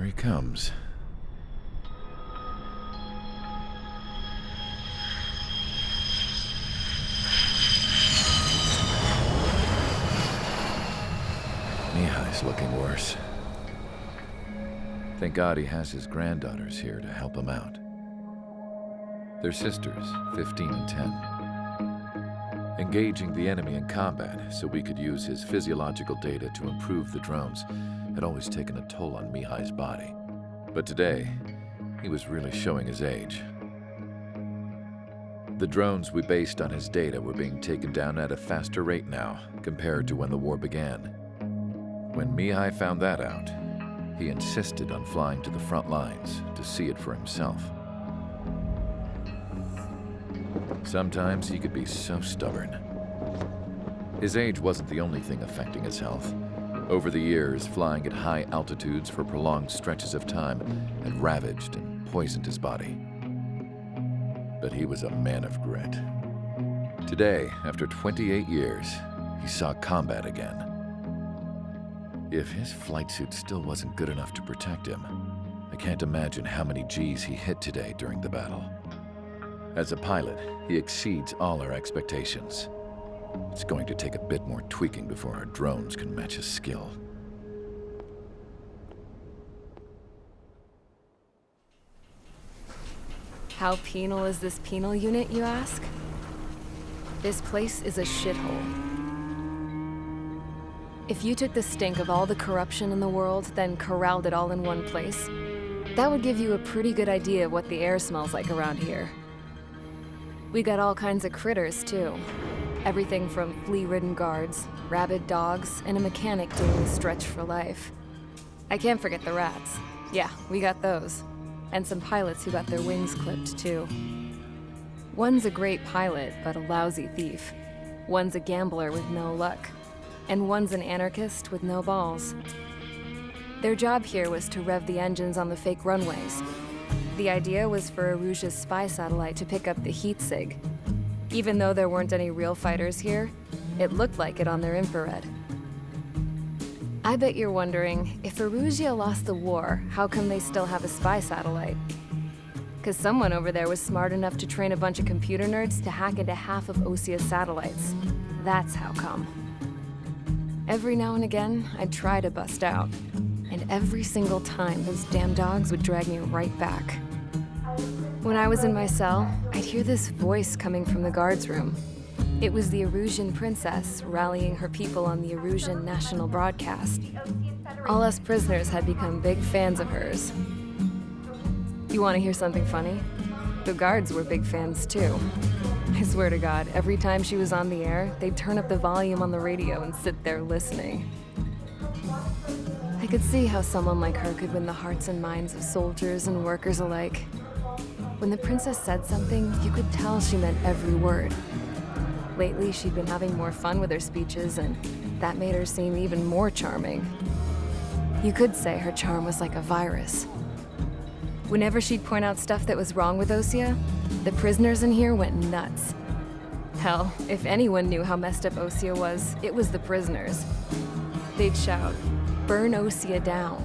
Here he comes. Mihai's looking worse. Thank God he has his granddaughters here to help him out. They're sisters, 15 and 10. Engaging the enemy in combat so we could use his physiological data to improve the drones had always taken a toll on Mihai's body. But today, he was really showing his age. The drones we based on his data were being taken down at a faster rate now compared to when the war began. When Mihai found that out, he insisted on flying to the front lines to see it for himself. Sometimes he could be so stubborn. His age wasn't the only thing affecting his health. Over the years, flying at high altitudes for prolonged stretches of time had ravaged and poisoned his body. But he was a man of grit. Today, after 28 years, he saw combat again. If his flight suit still wasn't good enough to protect him, I can't imagine how many Gs he hit today during the battle. As a pilot, he exceeds all our expectations. It's going to take a bit more tweaking before our drones can match his skill. How penal is this penal unit, you ask? This place is a shithole. If you took the stink of all the corruption in the world, then corralled it all in one place, that would give you a pretty good idea of what the air smells like around here. We got all kinds of critters, too. Everything from flea-ridden guards, rabid dogs, and a mechanic doing the stretch for life. I can't forget the rats. Yeah, we got those. And some pilots who got their wings clipped, too. One's a great pilot, but a lousy thief. One's a gambler with no luck. And one's an anarchist with no balls. Their job here was to rev the engines on the fake runways. The idea was for Erusia's spy satellite to pick up the heat sig. Even though there weren't any real fighters here, it looked like it on their infrared. I bet you're wondering, if Erusia lost the war, how come they still have a spy satellite? 'Cause someone over there was smart enough to train a bunch of computer nerds to hack into half of Osia's satellites. That's how come. Every now and again, I'd try to bust out. And every single time, those damn dogs would drag me right back. When I was in my cell, I'd hear this voice coming from the guards room. It was the Erusian princess rallying her people on the Erusian national broadcast. All us prisoners had become big fans of hers. You want to hear something funny? The guards were big fans too. I swear to God, every time she was on the air, they'd turn up the volume on the radio and sit there listening. I could see how someone like her could win the hearts and minds of soldiers and workers alike. When the princess said something, you could tell she meant every word. Lately, she'd been having more fun with her speeches, and that made her seem even more charming. You could say her charm was like a virus. Whenever she'd point out stuff that was wrong with Osia, the prisoners in here went nuts. Hell, if anyone knew how messed up Osia was, it was the prisoners. They'd shout, "Burn Osia down."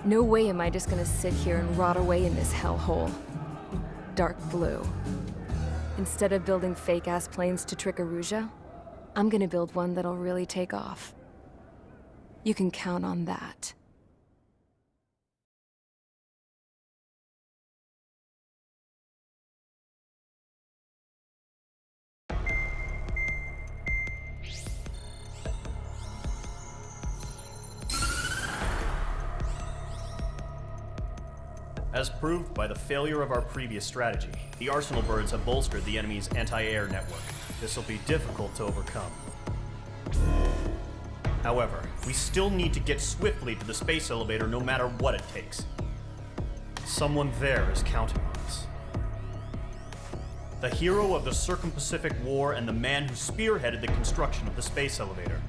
No way am I just gonna sit here and rot away in this hellhole. Dark blue. Instead of building fake-ass planes to trick Erusia, I'm gonna build one that'll really take off. You can count on that. As proved by the failure of our previous strategy, the Arsenal birds have bolstered the enemy's anti-air network. This will be difficult to overcome. However, we still need to get swiftly to the space elevator no matter what it takes. Someone there is counting on us. The hero of the Circum-Pacific War and the man who spearheaded the construction of the space elevator.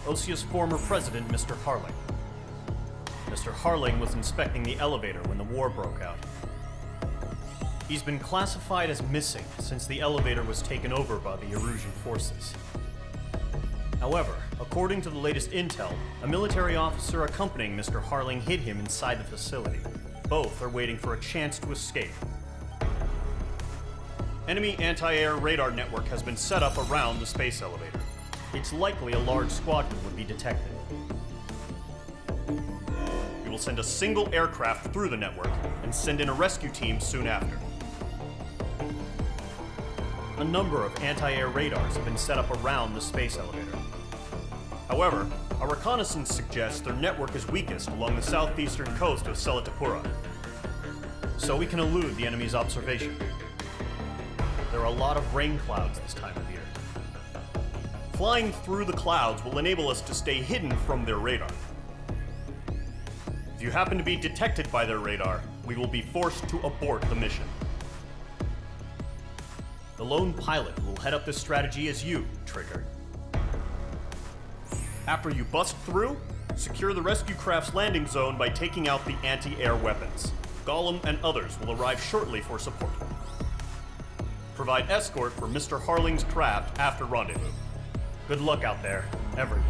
Osia's former president, Mr. Harling. Mr. Harling was inspecting the elevator when the war broke out. He's been classified as missing since the elevator was taken over by the Erusian forces. However, According to the latest intel, a military officer accompanying Mr. Harling hid him inside the facility. Both are waiting for a chance to escape. Enemy anti-air radar network has been set up around the space elevator. It's likely a large squadron would be detected. We will send a single aircraft through the network and send in a rescue team soon after. A number of anti-air radars have been set up around the space elevator. However, our reconnaissance suggests their network is weakest along the southeastern coast of Selatapura, so we can elude the enemy's observation. There are a lot of rain clouds this time of year. Flying through the clouds will enable us to stay hidden from their radar. If you happen to be detected by their radar, we will be forced to abort the mission. The lone pilot who will head up this strategy is you, Trigger. After you bust through, secure the rescue craft's landing zone by taking out the anti-air weapons. Gollum and others will arrive shortly for support. Provide escort for Mr. Harling's craft after rendezvous. Good luck out there, everyone.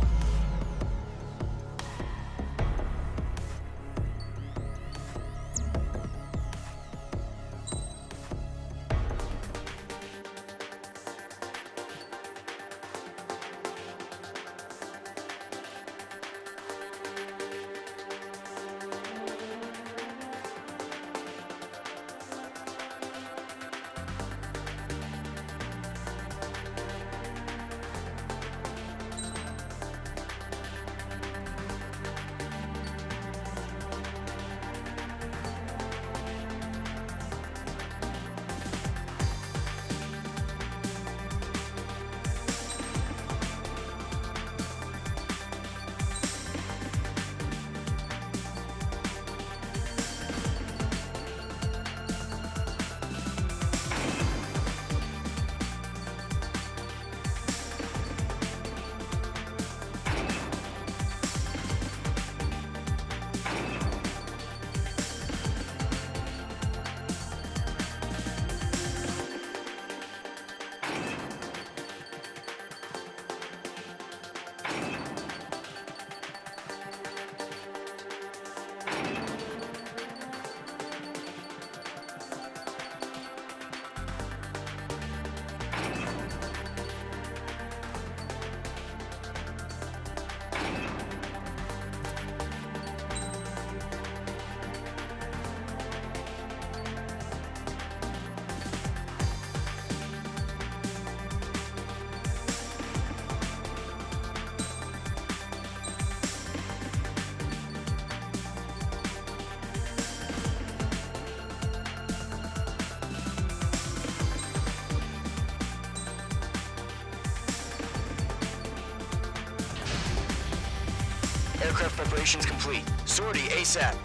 Aircraft preparations complete. Sortie ASAP.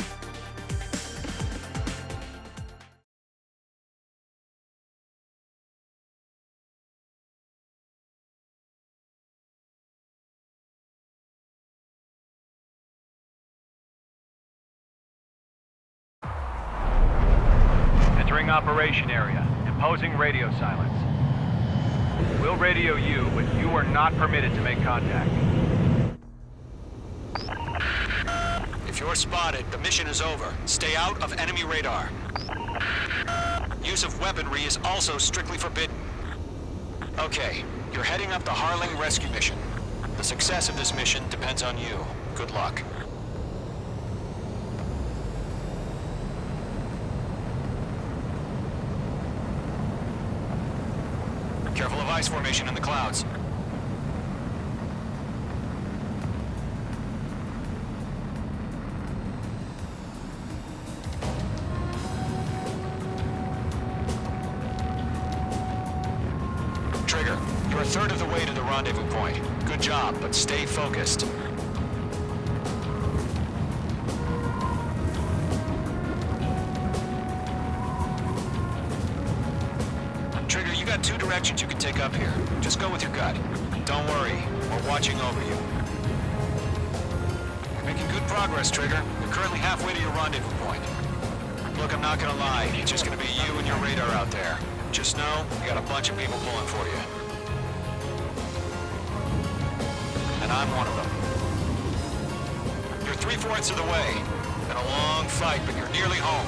Entering operation area. Imposing radio silence. We'll radio you, but you are not permitted to make contact. If you're spotted, the mission is over. Stay out of enemy radar. Use of weaponry is also strictly forbidden. Okay, you're heading up the Harling rescue mission. The success of this mission depends on you. Good luck. Careful of ice formation in the clouds. Trigger, you're a third of the way to the rendezvous point. Good job, but stay focused. Trigger, you got two directions you can take up here. Just go with your gut. Don't worry, we're watching over you. You're making good progress, Trigger. You're currently halfway to your rendezvous point. Look, I'm not gonna lie, it's just gonna be you and your radar out there. Just know, you got a bunch of people pulling for you. and I'm one of them. You're 3/4 of the way. Been a long fight, but you're nearly home.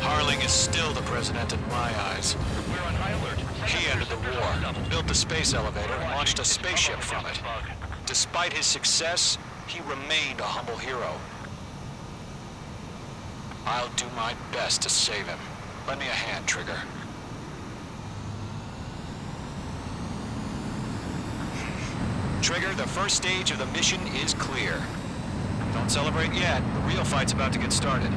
Harling is still the president in my eyes. We're on high alert. He ended the war, built the space elevator, and launched a spaceship from it. Despite his success, he remained a humble hero. I'll do my best to save him. Lend me a hand, Trigger. Trigger, the first stage of the mission is clear. Don't celebrate yet. The real fight's about to get started.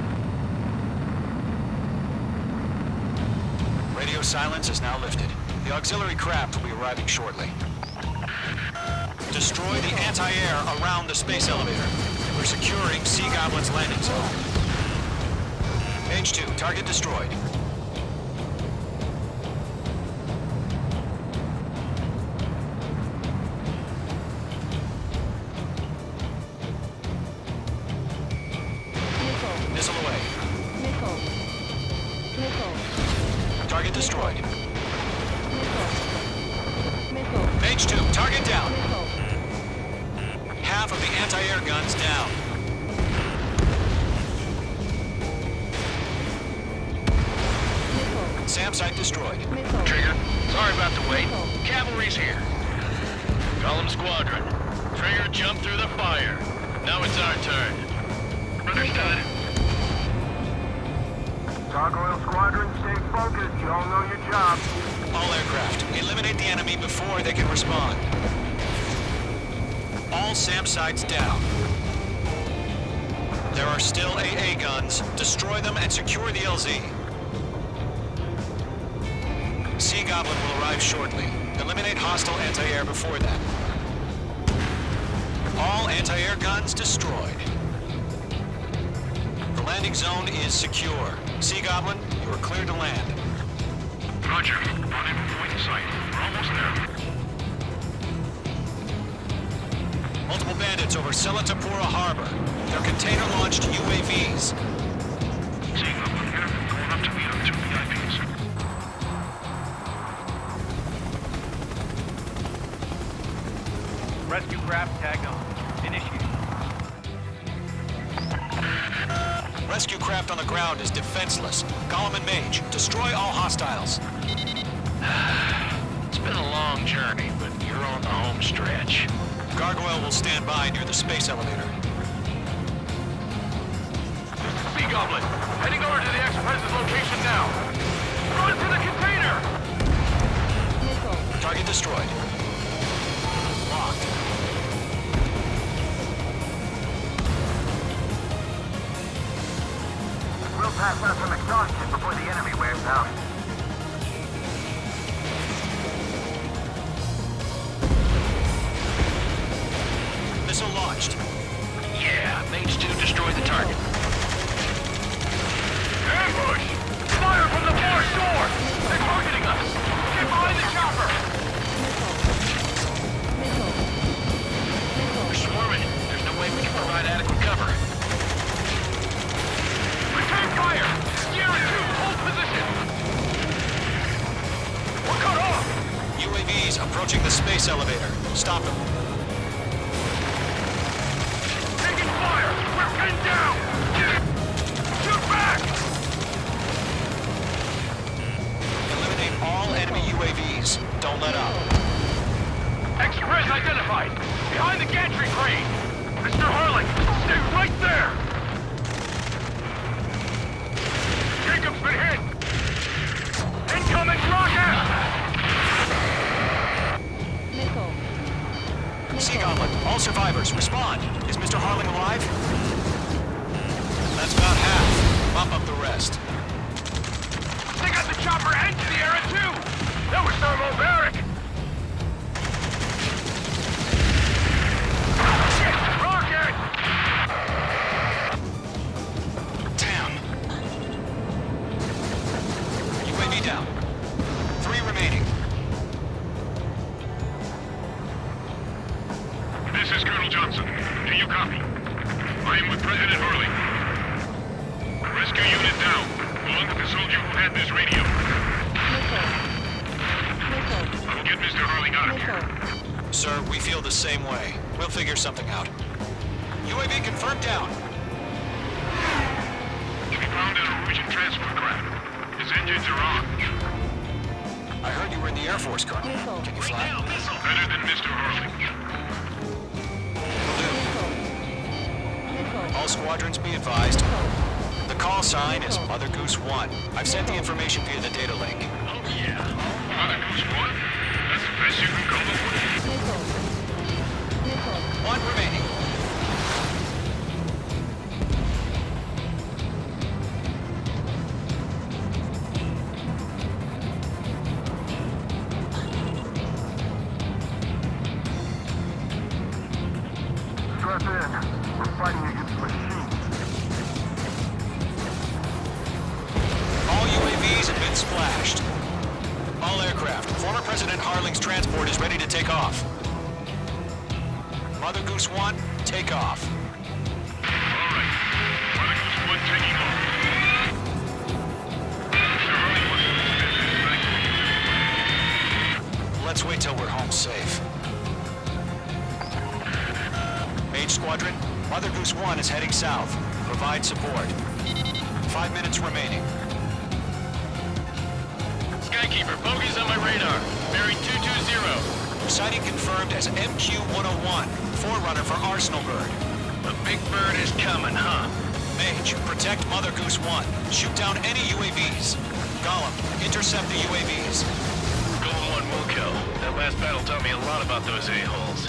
Radio silence is now lifted. The auxiliary craft will be arriving shortly. Destroy the anti-air around the space elevator. We're securing Sea Goblin's landing zone. Page 2, target destroyed. Missile away. Target destroyed. Page 2, target down. Half of the anti-air guns down. SAM site destroyed. Trigger, sorry about the wait. Cavalry's here. Call them squadron. Trigger jumped through the fire. Now it's our turn. Understood. Gargoyle Squadron, stay focused. You all know your job. All aircraft, eliminate the enemy before they can respond. All SAM sites down. There are still AA guns. Destroy them and secure the LZ. Sea Goblin will arrive shortly. Eliminate hostile anti-air before that. All anti-air guns destroyed. The landing zone is secure. Sea Goblin, you are cleared to land. Roger. Rendezvous point in sight. We're almost there. Multiple bandits over Selatapura Harbor. They're container-launched UAVs. Seeing up here, going up to meet our 2 VIPs. Rescue craft tagged on. Initiate. Rescue craft on the ground is defenseless. Gollum and Mage, destroy all hostiles. It's been a long journey, but you're on the home stretch. Gargoyle will stand by near the space elevator. Sea Goblin, heading over to the Express's location now. Run for the container! Target destroyed. Locked. We'll pass out some exhaustion before the enemy wears out. Missile launched. Yeah, Mage 2 destroyed the target. Ambush! Fire from the far shore! They're targeting us! Get behind the chopper! We're swarming. There's no way we can provide adequate cover. Return fire! Sierra 2, hold position! We're cut off! UAVs approaching the space elevator. Stop them. Taking fire! We're pinned down! Shoot back! Eliminate all enemy UAVs. Don't let up. Express identified! Behind the gantry crane! Mr. Harling, stay right there! Jacob's been hit! Incoming rocket! Sea Goblin, all survivors, respond. Is Mr. Harling alive? That's about half. Bump up the rest. They got the chopper and Sierra too! That was thermobaric! Shit! Rocket! Damn. UAV down. 3 remaining. This is Colonel Johnson. Do you copy? I am with President Hurley. Rescue unit down, along with the soldier who had this radio. I will get Mr. Hurley got him here? Sir, we feel the same way. We'll figure something out. UAV confirmed down. We found a Norwegian transport craft. His engines are on. I heard you were in the Air Force, Colonel. Can you fly? Better than Mr. Hurley. All squadrons be advised. The call sign is Mother Goose 1. I've sent the information via the data link. Oh, yeah. Mother Goose 1? That's the best you can come up with. One remaining. Strap in. We're fighting against machines. All UAVs have been splashed. All aircraft. Former President Harling's transport is ready to take off. Mother Goose 1, take off. All right. Mother Goose 1 taking off. Mr. Hurley wants to visit. Let's wait till we're home safe. Mage Squadron, Mother Goose 1 is heading south. Provide support. 5 minutes remaining. Skykeeper, bogeys on my radar. Bearing 220. Sighting confirmed as MQ-101, forerunner for Arsenal Bird. The big bird is coming, huh? Mage, protect Mother Goose 1. Shoot down any UAVs. Gollum, intercept the UAVs. Golem 1 will kill. That last battle taught me a lot about those a-holes.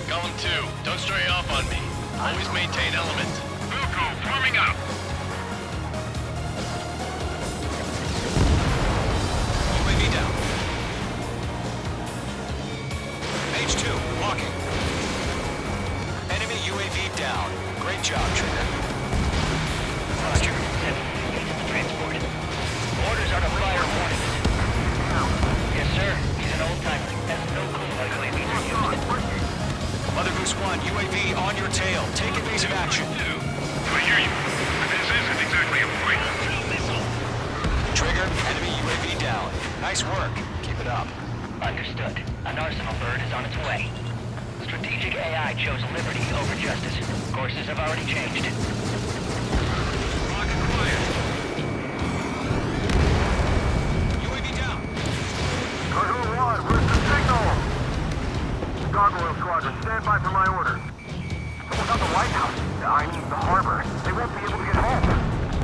Golem 2, don't stray off on me. Always maintain element. Wilco, forming up. UAV down. Mage 2, walking. Enemy UAV down. Great job, Trigger. Roger. 7 transport. Orders are to fire warning. Yes, sir. He's an old-timer. Has no clue how UAVs are used. Mother Goose 1, UAV on your tail. Take evasive action. I hear you. This isn't exactly a fight. Trigger, enemy UAV down. Nice work. Keep it up. Understood. An Arsenal bird is on its way. Strategic AI chose liberty over justice. Courses have already changed. Rocket quiet. UAV down. Cargo 1, where's the signal? Gargoyle Squadron, stand by for my orders. Someone's on the White House. I mean the harbor. They won't be able to get home.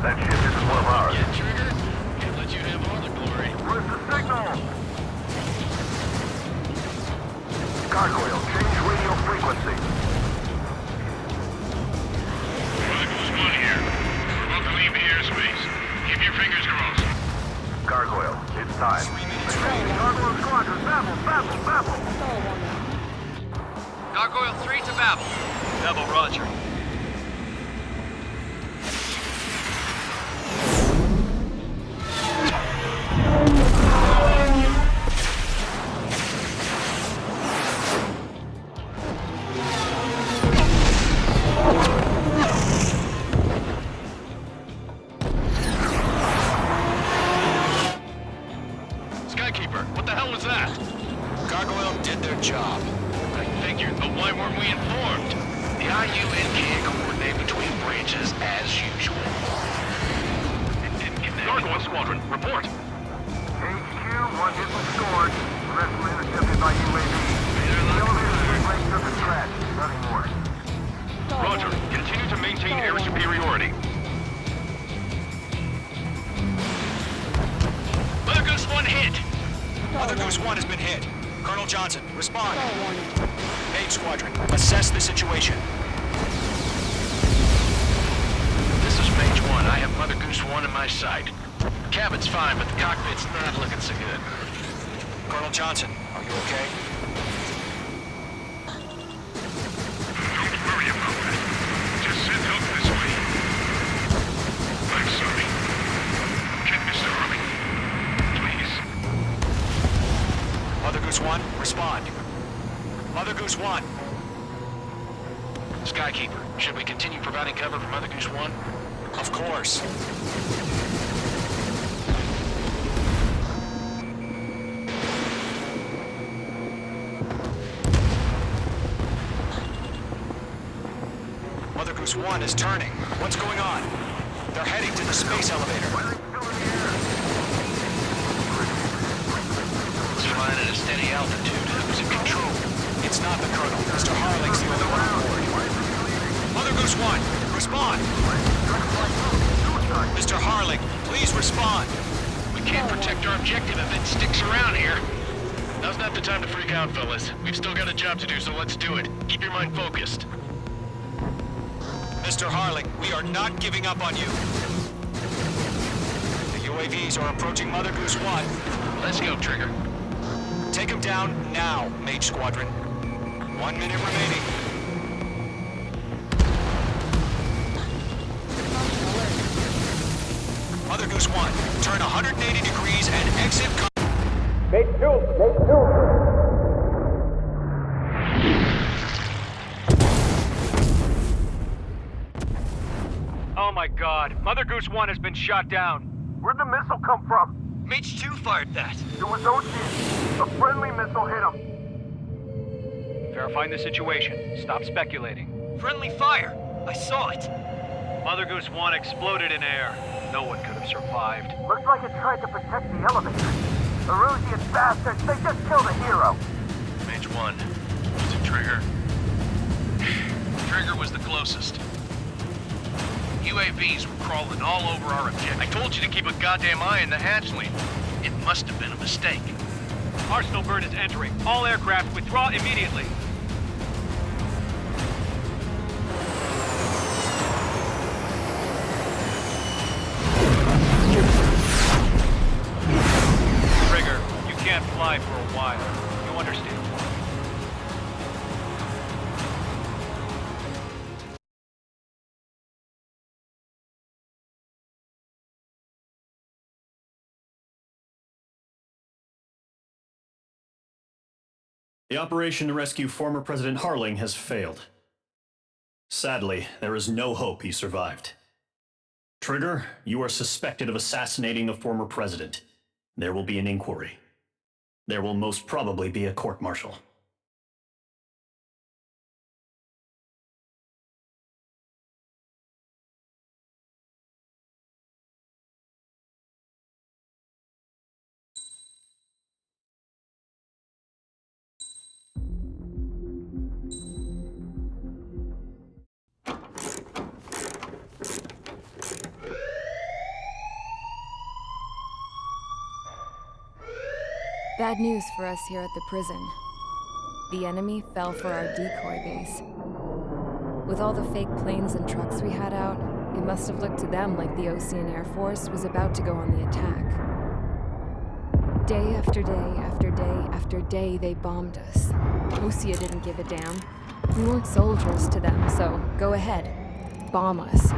That ship isn't one of ours. Yeah, Trigger? Can't let you have all the glory. Where's the signal? Gargoyle, change radio frequency. Mother Goose 1 here. We're about to leave the airspace. Keep your fingers crossed. Gargoyle, it's time. 3 minutes remaining. Gargoyle Squadron, babble. Gargoyle 3 to Babel. Babel, roger. Skykeeper, what the hell was that? Gargoyle did their job. I figured, but why weren't we informed? The IU and can't coordinate between branches as usual. It didn't get that. Gargoyle Squadron, report. HQ, one hit was scored. The rest were intercepted by UAV. The elevator brake took a crash. Nothing more. Roger. Continue to maintain air superiority. Mother Goose 1 hit. Mother Goose 1 has been hit. Colonel Johnson, respond. Mage Squadron, assess the situation. This is Mage 1. I have Mother Goose 1 in my sight. Cabin's fine, but the cockpit's not looking so good. Colonel Johnson, are you okay? Don't worry about that. Just send help this way. I'm sorry. Get Mr. Hurley. Please. Mother Goose 1, respond. Mother Goose 1. Skykeeper, should we continue providing cover for Mother Goose 1? Of course. Mother Goose 1 is turning. What's going on? They're heading to the space elevator. It's flying at a steady altitude. Who's in control? It's not the Colonel. Mr. Harling's the only one on board. Mother Goose 1, respond! Mr. Harling, please respond! We can't protect our objective if it sticks around here. Now's not the time to freak out, fellas. We've still got a job to do, so let's do it. Keep your mind focused. Mr. Harling, we are not giving up on you. The UAVs are approaching Mother Goose 1. Let's go, Trigger. Take them down now, Mage Squadron. 1 minute remaining. Mother Goose 1, turn 180 degrees and exit. Oh my god, Mother Goose 1 has been shot down. Where'd the missile come from? Mage 2 fired that. It was Ocean. A friendly missile hit him. Verifying the situation. Stop speculating. Friendly fire. I saw it. Mother Goose 1 exploded in air. No one could have survived. Looks like it tried to protect the elevator. The Erusian bastards, they just killed a hero. Mage 1. Was it Trigger? Trigger was the closest. UAVs were crawling all over our objective. I told you to keep a goddamn eye in the hatchling. It must have been a mistake. Arsenal bird is entering. All aircraft withdraw immediately. Trigger, you can't fly for a while. You understand? The operation to rescue former President Harling has failed. Sadly, there is no hope he survived. Trigger, you are suspected of assassinating the former president. There will be an inquiry. There will most probably be a court-martial. Bad news for us here at the prison. The enemy fell for our decoy base. With all the fake planes and trucks we had out, it must have looked to them like the Osean Air Force was about to go on the attack. Day after day after day after day, they bombed us. Osea didn't give a damn. We weren't soldiers to them, so go ahead. Bomb us.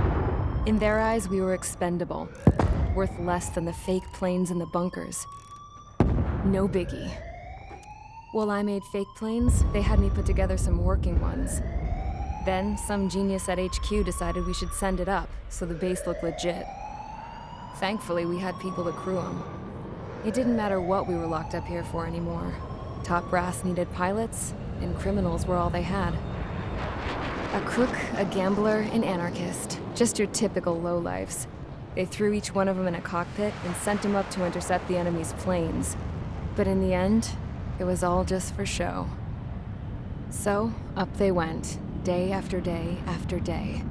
In their eyes, we were expendable. Worth less than the fake planes in the bunkers. No biggie. While I made fake planes, they had me put together some working ones. Then, some genius at HQ decided we should send it up, so the base looked legit. Thankfully, we had people to crew them. It didn't matter what we were locked up here for anymore. Top brass needed pilots, and criminals were all they had. A crook, a gambler, an anarchist. Just your typical lowlifes. They threw each one of them in a cockpit and sent them up to intercept the enemy's planes. But in the end, it was all just for show. So, up they went, day after day after day.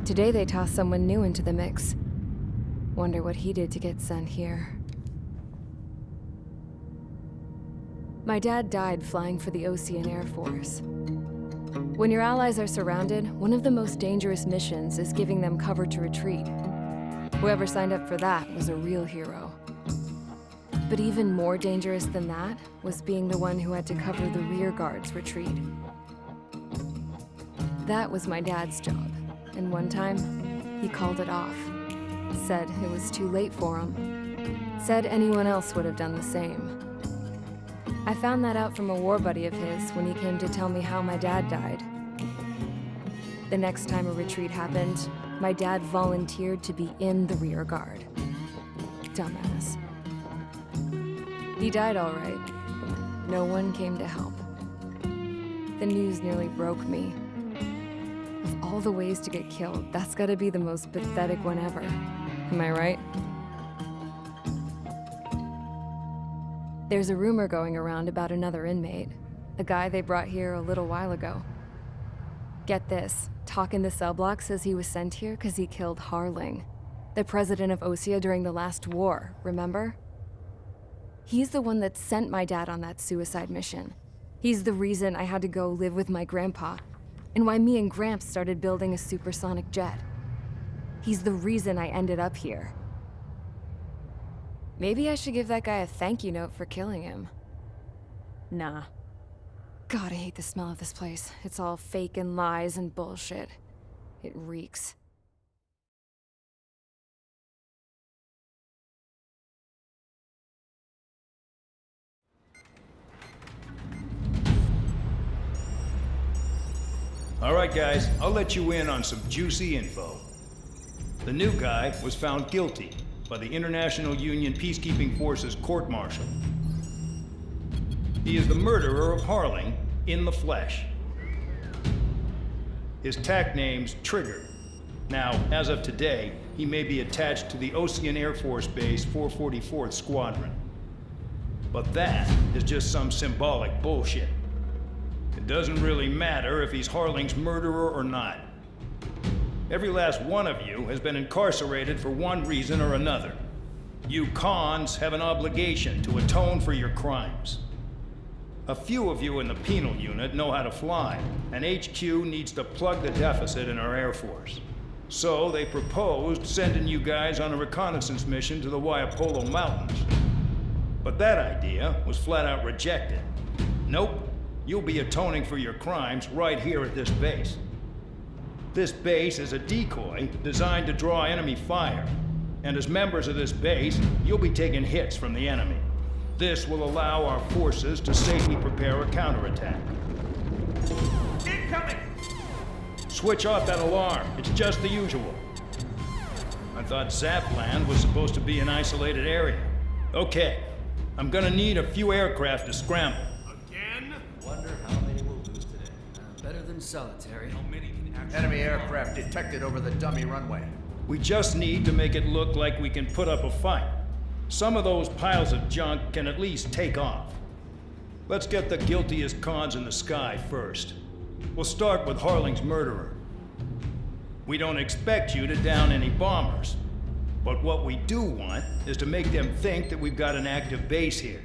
Today they tossed someone new into the mix. Wonder what he did to get sent here. My dad died flying for the Osean Air Force. When your allies are surrounded, one of the most dangerous missions is giving them cover to retreat. Whoever signed up for that was a real hero. But even more dangerous than that was being the one who had to cover the rear guard's retreat. That was my dad's job, and one time, he called it off. Said it was too late for him. Said anyone else would have done the same. I found that out from a war buddy of his when he came to tell me how my dad died. The next time a retreat happened, my dad volunteered to be in the rear guard. Dumbass. He died all right. No one came to help. The news nearly broke me. Of all all the ways to get killed, that's gotta be the most pathetic one ever. Am I right? There's a rumor going around about another inmate, a guy they brought here a little while ago. Get this, talk in the cell block says he was sent here because he killed Harling, the president of Osea during the last war, remember? He's the one that sent my dad on that suicide mission. He's the reason I had to go live with my grandpa, and why me and Gramps started building a supersonic jet. He's the reason I ended up here. Maybe I should give that guy a thank you note for killing him. Nah. God, I hate the smell of this place. It's all fake and lies and bullshit. It reeks. All right, guys, I'll let you in on some juicy info. The new guy was found guilty by the International Union Peacekeeping Forces court-martial. He is the murderer of Harling in the flesh. His TAC name's Trigger. Now, as of today, he may be attached to the Osean Air Force Base 444th Squadron. But that is just some symbolic bullshit. It doesn't really matter if he's Harling's murderer or not. Every last one of you has been incarcerated for one reason or another. You cons have an obligation to atone for your crimes. A few of you in the penal unit know how to fly, and HQ needs to plug the deficit in our Air Force. So they proposed sending you guys on a reconnaissance mission to the Waiapolo Mountains. But that idea was flat out rejected. Nope, you'll be atoning for your crimes right here at this base. This base is a decoy designed to draw enemy fire, and as members of this base, you'll be taking hits from the enemy. This will allow our forces to safely prepare a counterattack. Incoming! Switch off that alarm. It's just the usual. I thought Zapland was supposed to be an isolated area. Okay, I'm gonna need a few aircraft to scramble. Again? Wonder how many we'll lose today. Better than solitary. How many can actually... Enemy aircraft detected over the dummy runway. We just need to make it look like we can put up a fight. Some of those piles of junk can at least take off. Let's get the guiltiest cons in the sky first. We'll start with Harling's murderer. We don't expect you to down any bombers, but what we do want is to make them think that we've got an active base here.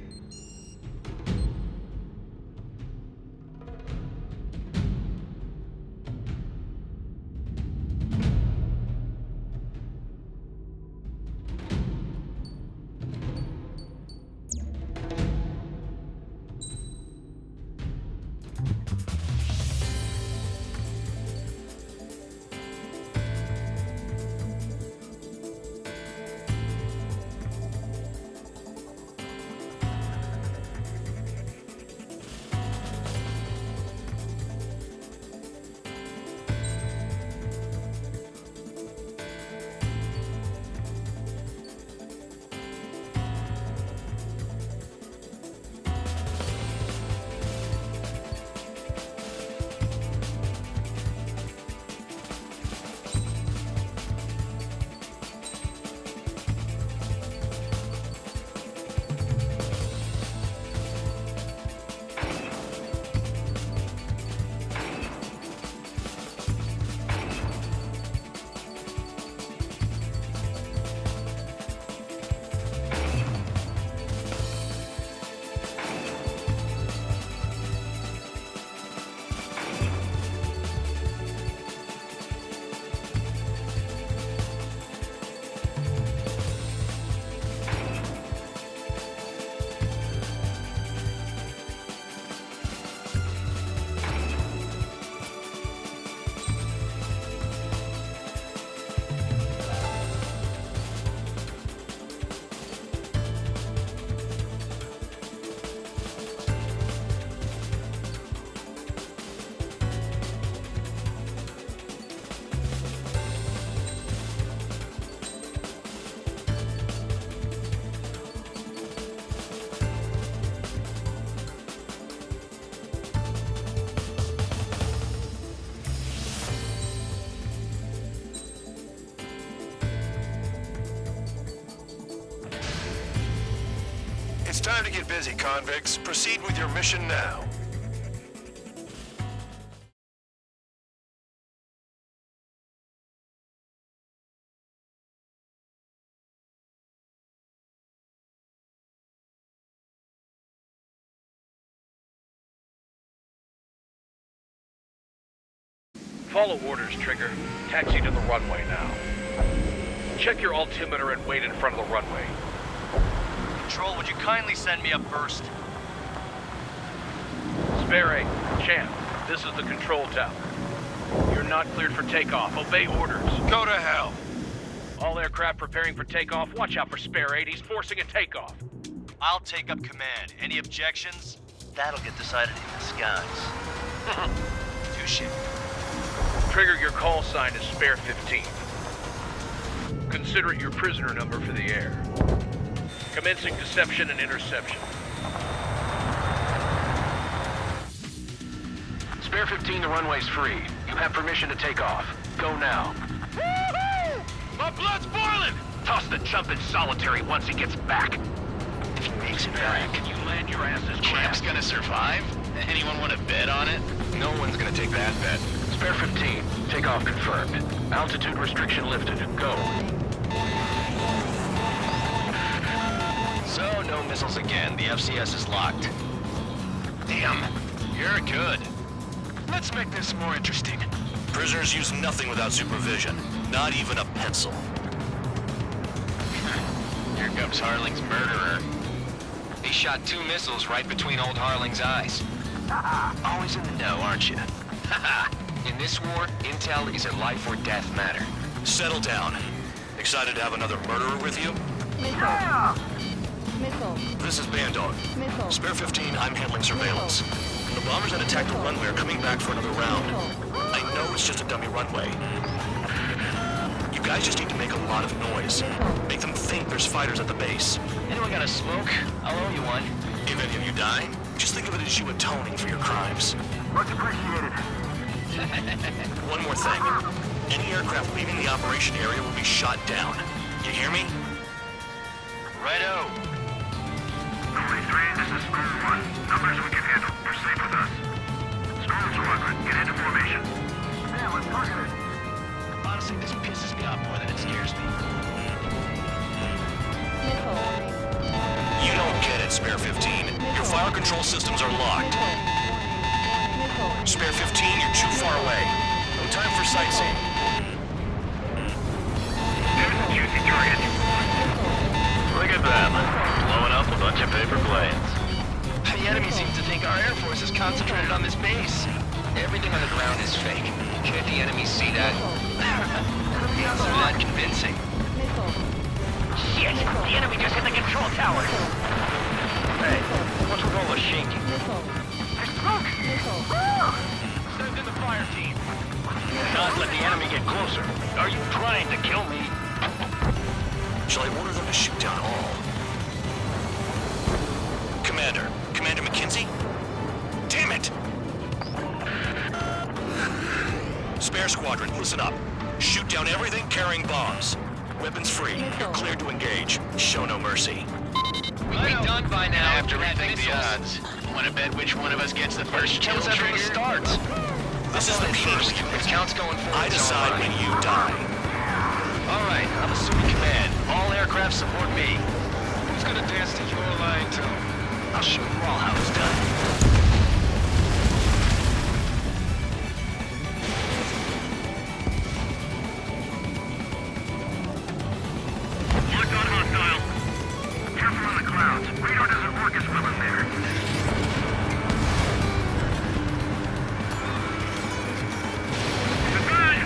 time to get busy, convicts. Proceed with your mission now. Follow orders, Trigger. Taxi to the runway now. Check your altimeter and wait in front of the runway. Control, would you kindly send me up first? Spare 8, Champ, this is the control tower. You're not cleared for takeoff. Obey orders. Go to hell. All aircraft preparing for takeoff. Watch out for Spare 8. He's forcing a takeoff. I'll take up command. Any objections? That'll get decided in the skies. Touche. Trigger, your call sign is Spare 15. Consider it your prisoner number for the air. Commencing deception and interception. Spare 15, the runway's free. You have permission to take off. Go now. Woohoo! My blood's boiling! Toss the chump in solitary once he gets back. If he makes it back, Can you land your asses? Champ's gonna survive? Anyone want to bet on it? No one's gonna take that bet. Spare 15, takeoff confirmed. Altitude restriction lifted. Go. So, no missiles again. The FCS is locked. Damn, you're good. Let's make this more interesting. Prisoners use nothing without supervision. Not even a pencil. Here comes Harling's murderer. He shot 2 missiles right between old Harling's eyes. Always in the know, aren't you? In this war, intel is a life or death matter. Settle down. Excited to have another murderer with you? Yeah! This is Bandog. Spare 15, I'm handling surveillance. The bombers that attacked the runway are coming back for another round. I know it's just a dummy runway. You guys just need to make a lot of noise. Make them think there's fighters at the base. anyone got a smoke? I'll owe you one. If any of you die, just think of it as you atoning for your crimes. Much appreciated. One more thing. Any aircraft leaving the operation area will be shot down. You hear me? Righto. Only 3, this is Storm 1. Numbers we can handle. Proceed with us. Storm Squadron, get into formation. Yeah, let's target it. Honestly, this pisses me off more than it scares me. You don't get it, Spare 15. Your fire control systems are locked. Spare 15, you're too far away. No time for sightseeing. There's a juicy target. Look at them. Blowing up a bunch of paper planes. The enemy seems to think our Air Force is concentrated on this base. Everything on the ground is fake. Can't the enemy see that? It's not convincing. Shit! The enemy just hit the control tower! Hey, what's with all the shaking? Send in the fire team. Not let the enemy get closer. Are you trying to kill me? Shall I order them to shoot down all? Commander McKenzie? Damn it! Spare Squadron, listen up. Shoot down everything carrying bombs. Weapons free. You're cleared to engage. Show no mercy. We'd be done by now. I have to if we had rethink the missiles. odds. Want to bet which one of us gets the first kill Kills after trigger? the starts. This is the first. peak. It counts going forward. I decide when you die. All right, I'm assuming command. All aircraft support me. Who's gonna dance to your line, Tom? I'll show you all how it's done. Locked on hostile. Careful on the clouds. Radar doesn't work as well in there. Goodbye!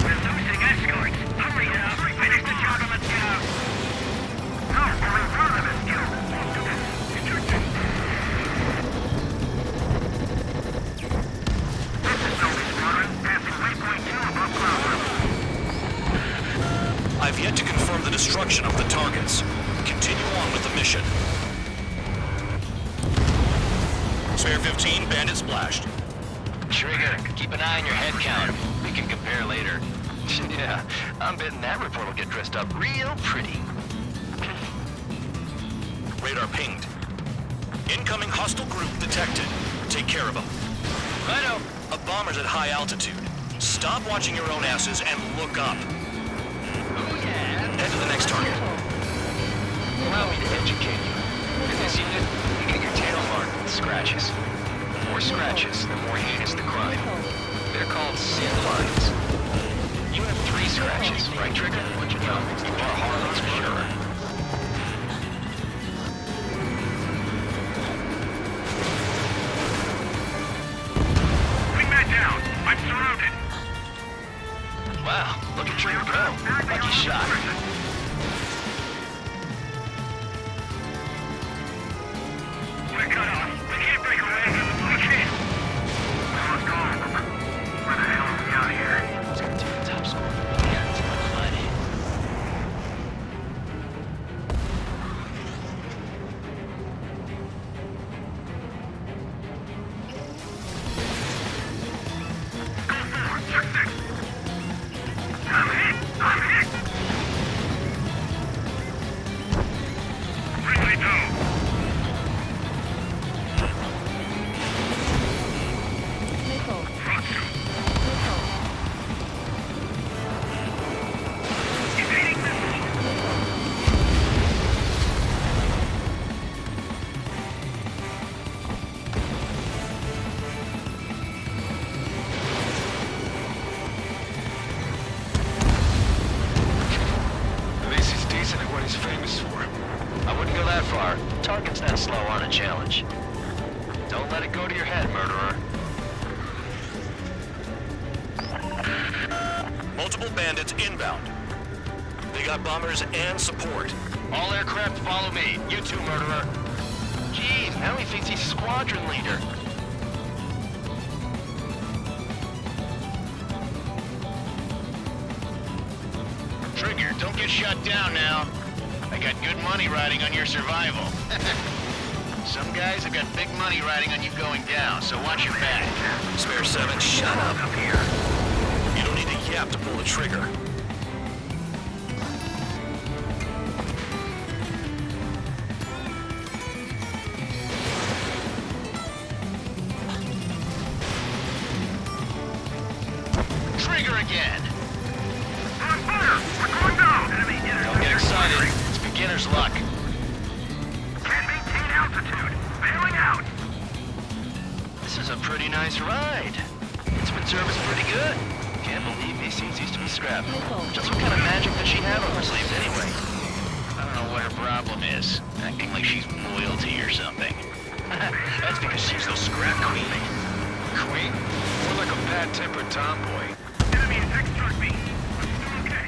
We're losing escorts. Hurry up! Finish the job and let's get out. No, we're in front of us. This is Novi Squadron. Passing waypoint 2 above cloud level. I've yet to confirm the destruction of the targets. Continue on with the mission. Spare 15, bandit splashed. Trigger, keep an eye on your head count. We can compare later. Yeah, I'm betting that report will get dressed up real pretty. Radar pinged. Incoming hostile group detected. Take care of them. Righto. A bomber's at high altitude. Stop watching your own asses and look up. Oh yeah. Head to the next target. Allow me to educate you. In this unit, you get your tail marked with scratches. The more scratches, the more heinous the crime. They're called sin lines. You have 3 scratches, right, Trigger? What you know? You are a harmless murderer. Wingman down. I'm surrounded. Wow, look at Trigger go. Lucky shot. We're cut off. We can't break away. We can't. We lost all of them. Where the hell are we out here? Let's go to the top score. Yeah, it's much money. I'm hit. Really go. Nickel. Evading missile. At least he's decent at what he's famous for. I wouldn't go that far. Target's that slow on a challenge. Don't let it go to your head, murderer. Multiple bandits inbound. They got bombers and support. All aircraft follow me. You too, murderer. Jeez, now he thinks he's squadron leader. Trigger, don't get shut down now. I got good money riding on your survival. Some guys have got big money riding on you going down, so watch your back. Spare 7, shut up. Up here. You don't need to yap to pull the trigger. Trigger again! On fire! We're going down! Enemy Don't get excited. It's beginner's luck. Can't maintain altitude. Bailing out. This is a pretty nice ride. It's been serviced pretty good. Can't believe these things used to be scrapped. Just what kind of magic does she have up her sleeves anyway? I don't know what her problem is. Acting like she's loyalty or something. That's because she's no scrap queen. Queen? More like a bad-tempered tomboy. Enemy attack struck me. I'm still okay.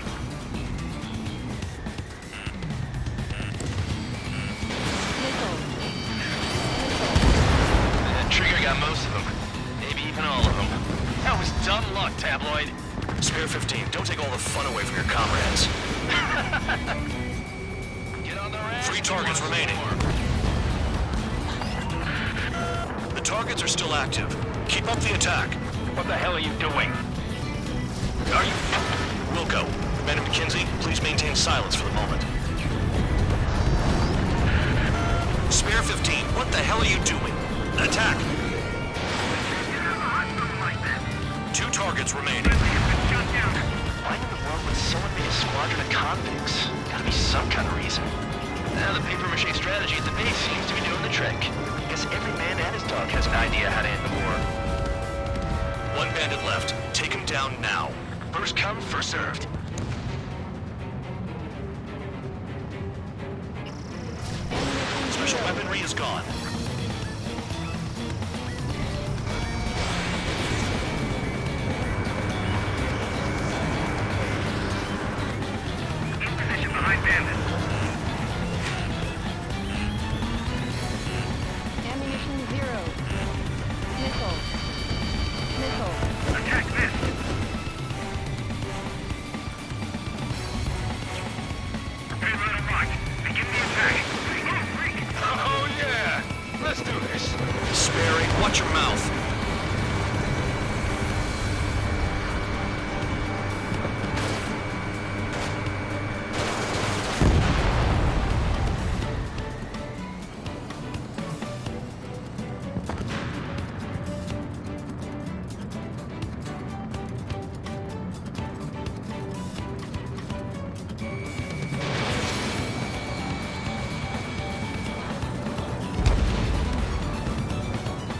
Trigger got most of them. Maybe even all of them. That was dumb luck, Tabloid. Spare 15, don't take all the fun away from your comrades. Get on their ass. 3 targets remaining. The targets are still active. Keep up the attack. What the hell are you doing? Are you... Wilco, Commander McKenzie, please maintain silence for the moment. Spare 15, what the hell are you doing? Attack! 2 targets remaining. Why in the world would someone make a squadron of convicts? Gotta be some kind of reason. Now the papier-mâché strategy at the base seems to be doing the trick. Guess every man and his dog has an idea how to end the war. 1 bandit left. Take him down now. First come, first served. Special weaponry is gone. In position behind bandits. Ammunition 0. Nickel. Attack this. Payload a rock. Begin the attack. Oh yeah! Let's do this. Sperry, watch your mouth.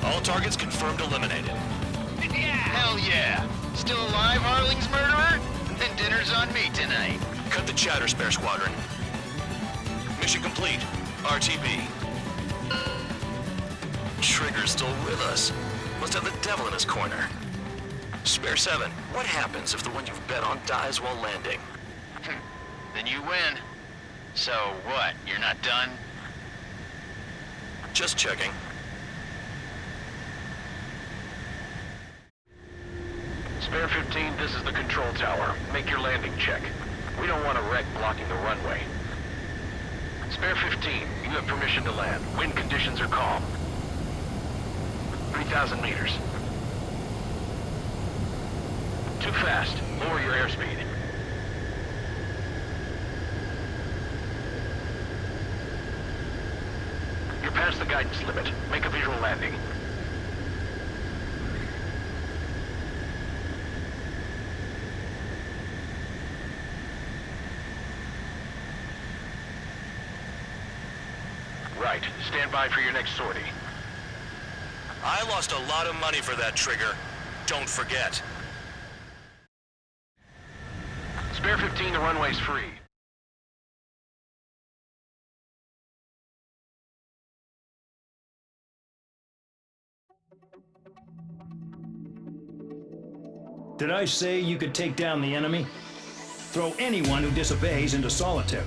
All targets confirmed eliminated. Hell yeah! Still alive, Harling's murderer? Then dinner's on me tonight. Cut the chatter, Spare Squadron. Mission complete. RTB. Trigger's still with us. Must have the devil in his corner. Spare 7, what happens if the one you've bet on dies while landing? Then you win. So what, you're not done? Just checking. Spare 15, this is the control tower. Make your landing check. We don't want a wreck blocking the runway. Spare 15, you have permission to land. Wind conditions are calm. 3,000 meters. Too fast. Lower your airspeed. You're past the guidance limit. Make a visual landing. Right. Stand by for your next sortie. I lost a lot of money for that, Trigger. Don't forget. Spare 15, the runway's free. Did I say you could take down the enemy? Throw anyone who disobeys into solitary.